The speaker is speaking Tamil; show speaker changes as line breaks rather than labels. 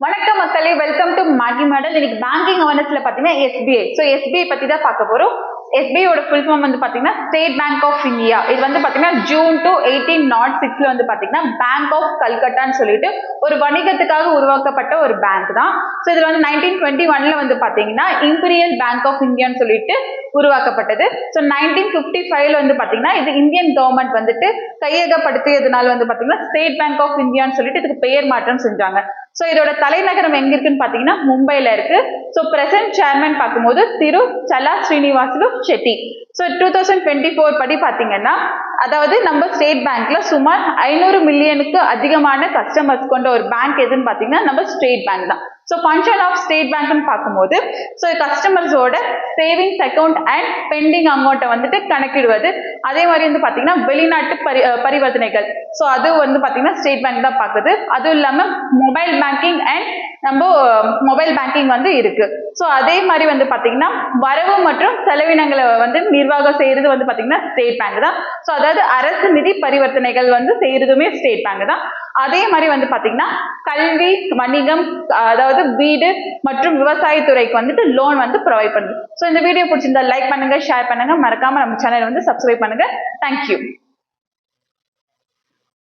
வணக்கம் மக்களே, வெல்கம் டு மேகி மாடல். இன்னைக்கு பேங்கிங் அவேர்னஸ்ல பாத்தீங்கன்னா எஸ்பிஐ. எஸ்பிஐ பத்தி தான் பார்க்க போறோம். எஸ்பிஐ ஓட ஃபுல் ஃபார்ம் வந்து பாத்தீங்கன்னா ஸ்டேட் பேங்க் ஆஃப் இந்தியா. இது வந்து பாத்தீங்கன்னா ஜூன் 1806 வந்து பாத்தீங்கன்னா பேங்க் ஆஃப் கல்கட்டான்னு சொல்லிட்டு ஒரு வணிகத்துக்காக உருவாக்கப்பட்ட ஒரு பேங்க் தான். ஸோ இதுல வந்து 1921ல வந்து பாத்தீங்கன்னா இம்பீரியல் பேங்க் ஆஃப் இந்தியான்னு சொல்லிட்டு உருவாக்கப்பட்டது. ஸோ 1955ல வந்து பாத்தீங்கன்னா இது இந்தியன் கவர்மெண்ட் வந்துட்டு கையகப்படுத்தியதுனால வந்து பாத்தீங்கன்னா ஸ்டேட் பேங்க் ஆஃப் இந்தியான்னு சொல்லிட்டு இதுக்கு பெயர் மாற்றம் செஞ்சாங்க. ஸோ இதோட தலைநகரம் எங்க இருக்குன்னு பாத்தீங்கன்னா மும்பைல இருக்கு. ஸோ பிரசன்ட் சேர்மன் பார்க்கும்போது திரு சலா ஸ்ரீனிவாசுலு ஷெட்டி. ஸோ 2024 படி பாத்தீங்கன்னா அதாவது நம்ம ஸ்டேட் பேங்க்ல சுமார் 500 மில்லியனுக்கு அதிகமான கஸ்டமர்ஸ் கொண்ட ஒரு பேங்க் எதுன்னு பாத்தீங்கன்னா நம்ம ஸ்டேட் பேங்க் தான். ஸோ ஃபங்க்ஷன் ஆஃப் ஸ்டேட் பேங்க்னு பார்க்கும்போது ஸோ கஸ்டமர்ஸோட சேவிங்ஸ் அக்கௌண்ட் அண்ட் பெண்டிங் அமௌண்ட்டை வந்துட்டு கணக்கிடுவது. அதே மாதிரி வந்து பாத்தீங்கன்னா வெளிநாட்டு பரிவர்த்தனைகள். ஸோ அது வந்து பாத்தீங்கன்னா ஸ்டேட் பேங்க் தான் பார்க்குது. அதுவும் இல்லாம மொபைல் பேங்கிங் அண்ட் நம்ம மொபைல் பேங்கிங் வந்து இருக்கு. ஸோ அதே மாதிரி வந்து பாத்தீங்கன்னா வரவு மற்றும் செலவினங்களை வந்து நிர்வாகம் செய்யறது வந்து பாத்தீங்கன்னா ஸ்டேட் பேங்க் தான். ஸோ அதாவது அரசு நிதி பரிவர்த்தனைகள் வந்து செய்யறதுமே ஸ்டேட் பேங்க் தான். அதே மாதிரி வந்து பாத்தீங்கன்னா கல்வி, வணிகம், அதாவது வீடு மற்றும் விவசாயத்துறைக்கு வந்துட்டு லோன் வந்து ப்ரொவைட் பண்ணுது. ஸோ இந்த வீடியோ பிடிச்சிருந்தா லைக் பண்ணுங்க, ஷேர் பண்ணுங்க, மறக்காம நம்ம சேனல் வந்து சப்ஸ்கிரைப் பண்ணுங்க. தேங்க்யூ.